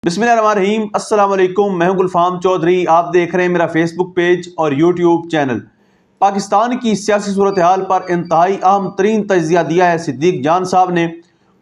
बिस्मिल्लाहिर्रहमानिर्रहीम, अस्सलाम वालेकुम। मैं हूं गुलफाम चौधरी। आप देख रहे हैं मेरा फेसबुक पेज और यूट्यूब चैनल। पाकिस्तान की सियासी सूरत हाल पर इंतहाई अहम तरीन तज्जिया दिया है सिद्दीक जान साहब ने,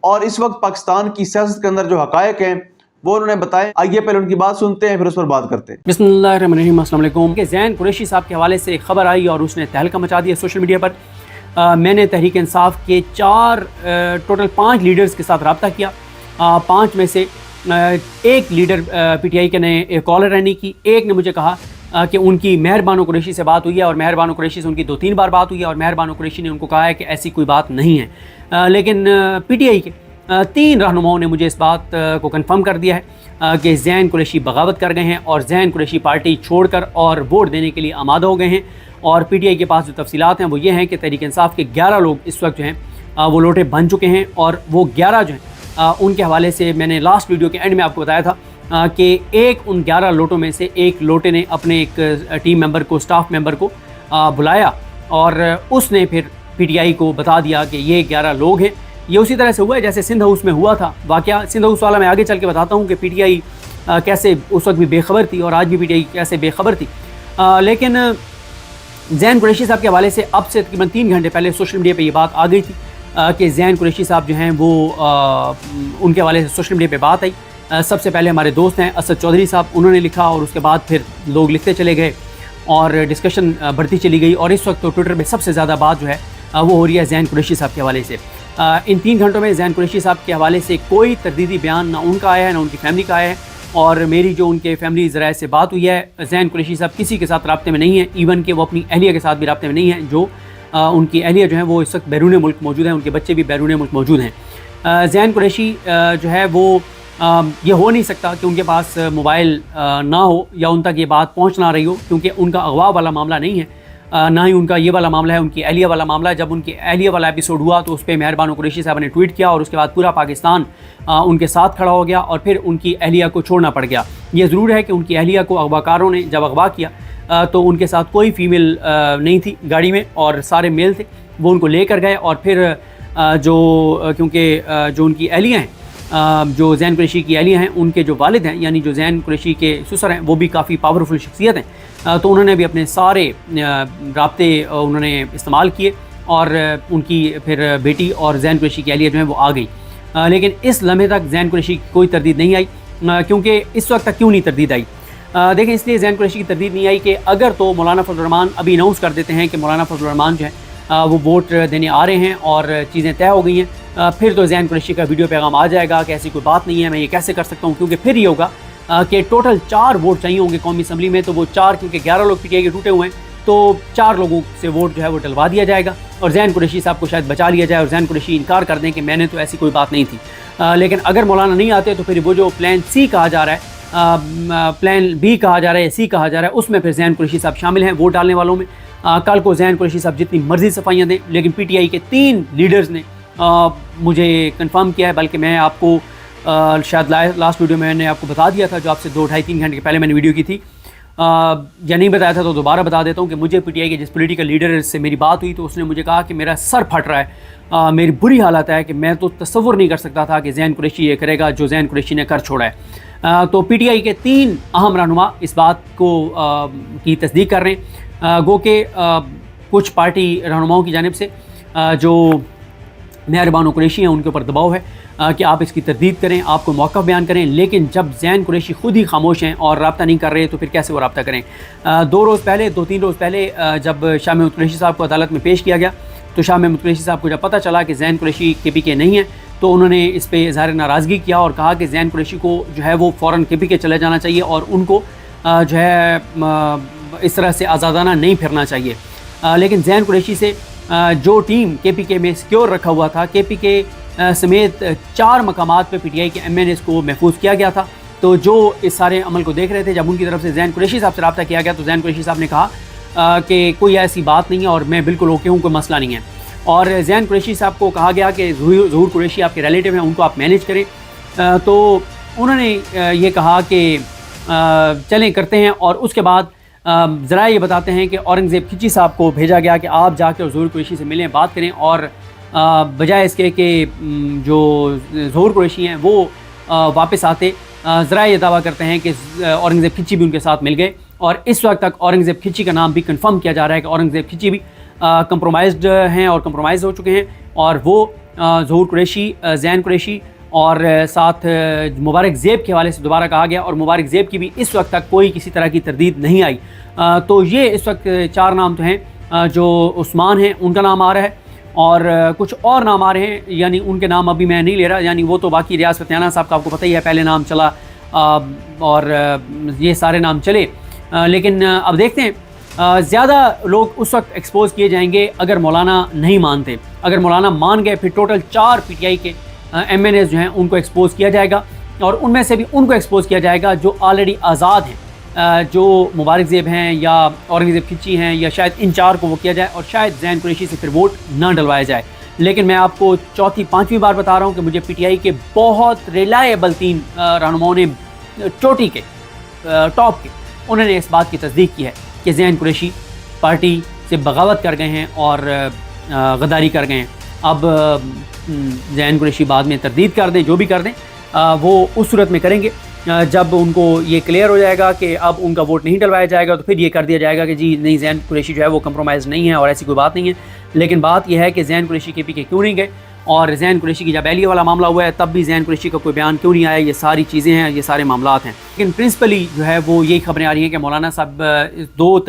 और इस वक्त पाकिस्तान की सियासत के अंदर जो हकायक हैं वो उन्होंने बताए। आइए पहले उनकी बात सुनते हैं, फिर उस पर बात करते हैं। बिस्मिल्लाहिर्रहमानिर्रहीम, अस्सलाम वालेकुम। कि ज़ैन कुरैशी साहब के हवाले से एक खबर आई और उसने तहलका मचा दिया सोशल मीडिया पर। मैंने तहरीक इंसाफ के टोटल 5 लीडर्स के साथ रब्ता किया। 5 में से एक लीडर पीटीआई के ने कॉलर रहने की, एक ने मुझे कहा कि उनकी मेहर बानो कुरैशी से बात हुई है और मेहर बानो कुरैशी से उनकी 2-3 बार बात हुई है और मेहर बानो कुरैशी ने उनको कहा है कि ऐसी कोई बात नहीं है। लेकिन पीटीआई के 3 रहनुमाओं ने मुझे इस बात को कंफर्म कर दिया है कि ज़ैन कुरैशी बगावत कर गए हैं और ज़ैन कुरैशी पार्टी छोड़कर और वोट देने के लिए आमादा हो गए हैं। और पीटीआई के पास जो तफसीलात हैं वो ये हैं कि तहरीक इंसाफ के 11 लोग इस वक्त जो हैं वो लोटे बन चुके हैं, और वो 11 जो हैं उनके हवाले से मैंने लास्ट वीडियो के एंड में आपको बताया था कि एक उन 11 लोटों में से एक लोटे ने अपने एक टीम मेंबर को, स्टाफ मेंबर को बुलाया और उसने फिर पीटीआई को बता दिया कि ये 11 लोग हैं। ये उसी तरह से हुआ है जैसे सिंध हाउस में हुआ था वाक़या। सिंध हाउस वाला मैं आगे चल के बताता हूँ कि पीटीआई कैसे उस वक्त भी बेखबर थी और आज भी पीटीआई कैसे बेखबर थी। लेकिन ज़ैन कुरैशी साहब के हवाले से अब से तकरीबन 3 घंटे पहले सोशल मीडिया पे ये बात आ गई थी कि ज़ैन कुरैशी साहब जो हैं वो उनके हवाले से सोशल मीडिया पे बात आई। सबसे पहले हमारे दोस्त हैं असद चौधरी साहब, उन्होंने लिखा और उसके बाद फिर लोग लिखते चले गए और डिस्कशन बढ़ती चली गई। और इस वक्त तो ट्विटर पे सबसे ज़्यादा बात जो है वो हो रही है ज़ैन कुरैशी साहब के हवाले से। इन 3 घंटों में ज़ैन कुरैशी साहब के हवाले से कोई तरदीदी बयान ना उनका आया है ना उनकी फैमिली का आया है। और मेरी जो उनके फैमिली ज़राए से बात हुई है, ज़ैन कुरैशी साहब किसी के साथ राब्ते में नहीं है, इवन कि वो अपनी अहलिया के साथ भी राब्ते में नहीं है। जो उनकी अहलिया जो है वो इस वक्त बैरून मुल्क मौजूद हैं, उनके बच्चे भी बैरून मुल्क मौजूद हैं। ज़ैन कुरैशी जो है वो ये हो नहीं सकता कि उनके पास मोबाइल ना हो या उन तक ये बात पहुंच ना रही हो, क्योंकि उनका अगवा वाला मामला नहीं है, ना ही उनका ये वाला मामला है, उनकी अहलिया वाला मामला है। जब उनकी अहलिया वाला एपिसोड हुआ तो उस पर मेहर बानो कुरैशी साहब ने ट्वीट किया और उसके बाद पूरा पाकिस्तान उनके साथ खड़ा हो गया और फिर उनकी अहलिया को छोड़ना पड़ गया। ये ज़रूर है कि उनकी अहलिया को अगवाकारों ने जब अगवा किया तो उनके साथ कोई फ़ीमेल नहीं थी गाड़ी में और सारे मेल थे। वो उनको लेकर गए और फिर क्योंकि जो उनकी अहलियाँ हैं, जो ज़ैन कुरैशी की अहलियाँ हैं, उनके जो वालिद हैं यानी जो ज़ैन कुरैशी के ससुर हैं वो भी काफ़ी पावरफुल शख्सियत हैं, तो उन्होंने भी अपने सारे राब्ते उन्होंने इस्तेमाल किए और उनकी फिर बेटी और ज़ैन कुरैशी की अहलिया जो है वो आ गई। लेकिन इस लम्हे तक ज़ैन कुरैशी की कोई तरदीद नहीं आई। क्योंकि इस वक्त तक क्यों नहीं तरदीद आई? देखें, इसलिए ज़ैन कुरैशी की तरदीद नहीं आई कि अगर तो मौलाना फजल रहमान अभी अनाउंस कर देते हैं कि मौलाना फजल रहमान जो है वो वोट देने आ रहे हैं और चीज़ें तय हो गई हैं, फिर तो ज़ैन कुरैशी का वीडियो पैगाम आ जाएगा कि ऐसी कोई बात नहीं है, मैं ये कैसे कर सकता हूँ। क्योंकि फिर ये होगा कि टोटल 4 वोट चाहिए होंगे कौमी असम्बली में, तो वो 4, क्योंकि 11 लोग पीटीआई के टूटे हुए हैं, तो 4 लोगों से वोट जो है वो डलवा दिया जाएगा और ज़ैन कुरैशी साहब को शायद बचा लिया जाए और ज़ैन कुरैशी इनकार कर दें कि मैंने तो ऐसी कोई बात नहीं थी। लेकिन अगर मौलाना नहीं आते तो फिर वो जो प्लान सी कहा जा रहा है, प्लान बी कहा जा रहा है, सी कहा जा रहा है, उसमें फिर ज़ैन कुरैशी साहब शामिल हैं वोट डालने वालों में। कल को ज़ैन कुरैशी साहब जितनी मर्जी सफाइयाँ दें, लेकिन पीटीआई के 3 लीडर्स ने मुझे कंफर्म किया है, बल्कि मैं आपको शायद लास्ट वीडियो में मैंने आपको बता दिया था, जो आपसे 2-2.5-3 घंटे पहले मैंने वीडियो की थी, या नहीं बताया था तो दोबारा बता देता हूँ कि मुझे पीटीआई के जिस पॉलिटिकल लीडर से मेरी बात हुई तो उसने मुझे कहा कि मेरा सर फट रहा है, मेरी बुरी हालत है कि मैं तो तसव्वुर नहीं कर सकता था कि ज़ैन कुरैशी ये करेगा जो ज़ैन कुरैशी ने कर छोड़ा है। तो पीटीआई के 3 अहम रहनुमा इस बात को की तस्दीक कर रहे हैं। गो के कुछ पार्टी रहनुमाओं की जानिब से जो मेहर बानो कुरैशी हैं उनके ऊपर दबाव है कि आप इसकी तरदीद करें, आपको मौक़िफ़ बयान करें। लेकिन जब ज़ैन कुरैशी खुद ही खामोश हैं और रब्ता नहीं कर रहे तो फिर कैसे वो रब्ता करें? 2-3 रोज़ पहले जब शाह महमूद कुरैशी साहब को अदालत में पेश किया गया तो शाह महमूद कुरैशी साहब को जब पता चला कि ज़ैन कुरैशी केपीके नहीं है तो उन्होंने इस पर इज़हार नाराज़गी किया और कहा कि ज़ैन कुरैशी को जो है वो फ़ौरन केपीके चले जाना चाहिए और उनको जो है इस तरह से आज़ादाना नहीं फिरना चाहिए। लेकिन ज़ैन कुरैशी से जो टीम केपीके में सिक्योर रखा हुआ था, केपीके समेत 4 मकामात पे पीटीआई के एमएनएस को महफूज किया गया था। तो जो इस सारे अमल को देख रहे थे, जब उनकी तरफ से ज़ैन कुरैशी साहब से रब्ता किया गया तो ज़ैन कुरैशी साहब ने कहा कि कोई ऐसी बात नहीं है और मैं बिल्कुल ओके हूँ, कोई मसला नहीं है। और ज़ैन कुरैशी साहब को कहा गया कि ज़हूर कुरैशी आपके रिलेटिव हैं, उनको आप मैनेज करें। तो उन्होंने ये कहा कि चलें करते हैं। और उसके बाद ज़रा ये बताते हैं कि औरंगज़ेब खिची साहब को भेजा गया कि आप जाकर ज़हूर कुरैशी से मिलें, बात करें, और बजाय इसके कि जो ज़हूर कुरैशी हैं वो वापस आते ذرا یہ دعویٰ کرتے ہیں کہ اورنگزیب کھچی بھی ان کے ساتھ مل گئے، اور اس وقت تک اورنگزیب کھچی کا نام بھی کنفرم کیا جا رہا ہے کہ اورنگزیب کھچی بھی کمپرومائزڈ ہیں اور کمپرومائز ہو چکے ہیں، اور وہ ظہور قریشی، زین قریشی اور ساتھ مبارک زیب کے حوالے سے دوبارہ کہا گیا، اور مبارک زیب کی بھی اس وقت تک کوئی کسی طرح کی تردید نہیں آئی۔ تو یہ اس وقت 4 نام تو ہیں جو عثمان ہیں ان کا نام آ رہا ہے، اور کچھ اور نام آ رہے ہیں، یعنی ان کے نام ابھی میں نہیں لے رہا، یعنی وہ تو باقی ریاض فتح صاحب کا آپ کو پتہ ہی ہے، پہلے نام چلا اور یہ سارے نام چلے، لیکن اب دیکھتے ہیں زیادہ لوگ اس وقت ایکسپوز کیے جائیں گے اگر مولانا نہیں مانتے۔ اگر مولانا مان گئے پھر ٹوٹل 4 پی ٹی آئی کے ایم این ایز جو ہیں ان کو ایکسپوز کیا جائے گا، اور ان میں سے بھی ان کو ایکسپوز کیا جائے گا جو آلریڈی آزاد ہیں، جو مبارک زیب ہیں یا اورنگزیب کھچی ہیں، یا شاید ان 4 کو وہ کیا جائے، اور شاید زین قریشی سے پھر ووٹ نہ ڈلوایا جائے۔ لیکن میں آپ کو 4تھی 5ویں بار بتا رہا ہوں کہ مجھے پی ٹی آئی کے بہت ریلائبل 3 رہنماؤں نے چوٹی کے ٹاپ کے انہوں نے اس بات کی تصدیق کی ہے کہ زین قریشی پارٹی سے بغاوت کر گئے ہیں اور غداری کر گئے ہیں۔ اب زین قریشی بعد میں تردید کر دیں، جو بھی کر دیں وہ اس صورت میں کریں گے جب ان کو یہ کلیئر ہو جائے گا کہ اب ان کا ووٹ نہیں ڈلوایا جائے گا، تو پھر یہ کر دیا جائے گا کہ جی نہیں، زین قریشی جو ہے وہ کمپرومائز نہیں ہے اور ایسی کوئی بات نہیں ہے۔ لیکن بات یہ ہے کہ زین قریشی کے پیچھے کیوں نہیں گئے، اور زین قریشی کی جب اہلیہ والا معاملہ ہوا ہے تب بھی زین قریشی کا کوئی بیان کیوں نہیں آیا، یہ ساری چیزیں ہیں، یہ سارے معاملات ہیں۔ لیکن پرنسپلی جو ہے وہ یہی خبریں آ رہی ہیں کہ مولانا صاحب 2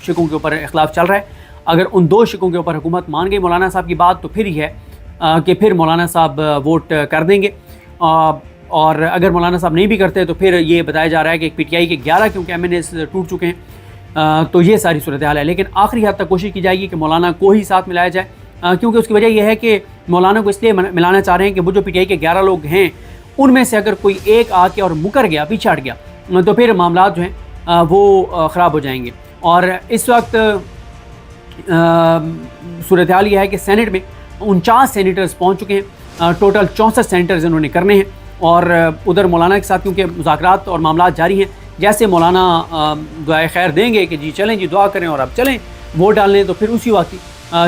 شقوں کے اوپر اختلاف چل رہا ہے۔ اگر ان 2 شقوں کے اوپر حکومت مان گئی مولانا صاحب کی بات، تو پھر یہ ہے کہ پھر مولانا صاحب ووٹ کر دیں گے، اور اگر مولانا صاحب نہیں بھی کرتے تو پھر یہ بتایا جا رہا ہے کہ پی ٹی آئی کے 11 کیونکہ ایم این ایز ٹوٹ چکے ہیں، تو یہ ساری صورتحال ہے۔ لیکن آخری حد تک کوشش کی جائے گی کہ مولانا کو ہی ساتھ ملایا جائے، کیونکہ اس کی وجہ یہ ہے کہ مولانا کو اس لیے ملانا چاہ رہے ہیں کہ وہ جو پی ٹی آئی کے 11 لوگ ہیں ان میں سے اگر کوئی ایک آ کے اور مکر گیا، پیچھے ہٹ گیا، تو پھر معاملات جو ہیں وہ خراب ہو جائیں گے۔ اور اس وقت صورتحال یہ ہے کہ سینٹ میں 49 سینیٹرز پہنچ چکے ہیں، ٹوٹل 64 سینیٹرز انہوں نے کرنے ہیں، اور ادھر مولانا کے ساتھ کیونکہ مذاکرات اور معاملات جاری ہیں، جیسے مولانا دعائے خیر دیں گے کہ جی چلیں جی دعا کریں اور اب چلیں ووٹ ڈالنے، تو پھر اسی وقت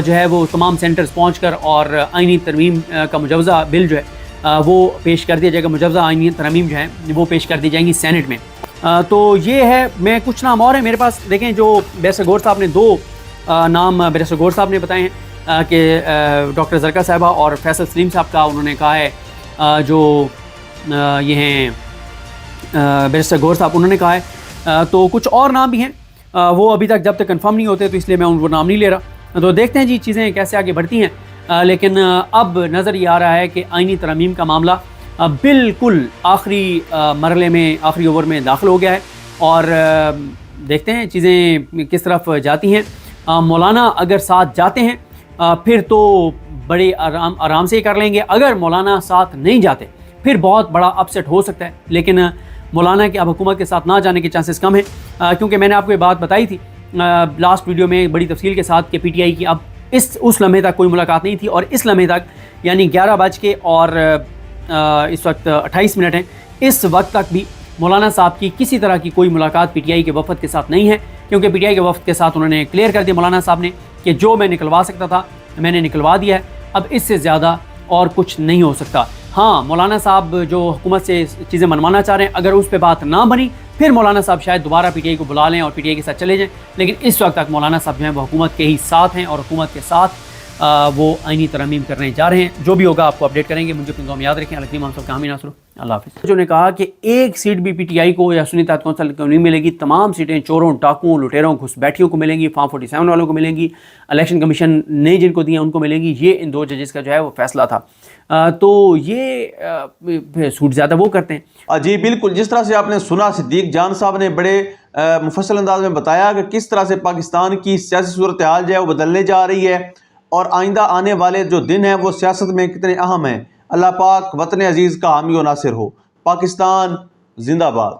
جو ہے وہ تمام سینٹرز پہنچ کر اور آئینی ترمیم کا مجوزہ بل جو ہے وہ پیش کر دیا جائے گا، مجوزہ آئینی ترمیم جو ہے وہ پیش کر دی جائیں گی سینٹ میں۔ تو یہ ہے، میں کچھ نام اور ہیں میرے پاس، دیکھیں جو بیرسٹر گور صاحب نے 2 نام بیرسٹر گور صاحب نے بتائے ہیں کہ ڈاکٹر زرکا صاحبہ اور فیصل سلیم صاحب کا انہوں نے کہا ہے، جو یہ ہیں بیرسٹر گور صاحب انہوں نے کہا ہے، تو کچھ اور نام بھی ہیں، وہ ابھی تک جب تک کنفرم نہیں ہوتے تو اس لیے میں ان کو نام نہیں لے رہا۔ تو دیکھتے ہیں جی چیزیں کیسے آگے بڑھتی ہیں، لیکن اب نظر یہ آ رہا ہے کہ آئینی ترمیم کا معاملہ بالکل آخری مرحلے میں، آخری اوور میں داخل ہو گیا ہے، اور دیکھتے ہیں چیزیں کس طرف جاتی ہیں۔ مولانا اگر ساتھ جاتے ہیں پھر تو بڑے آرام سے کر لیں گے، اگر مولانا ساتھ نہیں جاتے پھر بہت بڑا اپسیٹ ہو سکتا ہے، لیکن مولانا کے اب حکومت کے ساتھ نہ جانے کے چانسز کم ہیں، کیونکہ میں نے آپ کو یہ بات بتائی تھی لاسٹ ویڈیو میں بڑی تفصیل کے ساتھ کہ پی ٹی آئی کی اب اس لمحے تک کوئی ملاقات نہیں تھی، اور اس لمحے تک یعنی 11 بج کے اور اس وقت 28 منٹ ہیں، اس وقت تک بھی مولانا صاحب کی کسی طرح کی کوئی ملاقات پی ٹی آئی کے وفد کے ساتھ نہیں ہے، کیونکہ پی ٹی آئی کے وفد کے ساتھ انہوں نے کلیئر کر دیا مولانا صاحب نے کہ جو میں نکلوا سکتا تھا میں نے نکلوا دیا ہے، اب اس سے زیادہ اور کچھ نہیں ہو سکتا۔ ہاں مولانا صاحب جو حکومت سے چیزیں منوانا چاہ رہے ہیں، اگر اس پہ بات نہ بنی پھر مولانا صاحب شاید دوبارہ پی ٹی آئی کو بلا لیں اور پی ٹی آئی کے ساتھ چلے جائیں، لیکن اس وقت تک مولانا صاحب جو ہیں وہ حکومت کے ہی ساتھ ہیں، اور حکومت کے ساتھ وہ آئینی ترمیم کرنے جا رہے ہیں۔ جو بھی ہوگا آپ کو اپڈیٹ کریں گے، مجھے اپنی دعا میں یاد رکھیں۔ الکریم صاحب کا حامی ناصر، اللہ حافظ۔ جو نے کہا کہ ایک سیٹ بھی پی ٹی آئی کو یا سنی اتحاد کونسل کو نہیں ملے گی، تمام سیٹیں چوروں، ڈاکوؤں، لٹیروں، گھس بیٹھیوں کو ملیں گی، فارم 47 والوں کو ملیں گی، الیکشن کمیشن نے جن کو دی ہیں ان کو ملیں گی۔ یہ ان 2 ججز کا جو ہے وہ فیصلہ تھا، تو یہ سوٹ زیادہ وہ کرتے ہیں۔ جی بالکل، جس طرح سے آپ نے سنا صدیق جان صاحب نے بڑے مفصل انداز میں بتایا کہ کس طرح سے پاکستان کی سیاسی صورتحال جو ہے وہ بدلنے جا رہی ہے، اور آئندہ آنے والے جو دن ہیں وہ سیاست میں کتنے اہم ہیں۔ اللہ پاک وطن عزیز کا حامی و ناصر ہو۔ پاکستان زندہ باد۔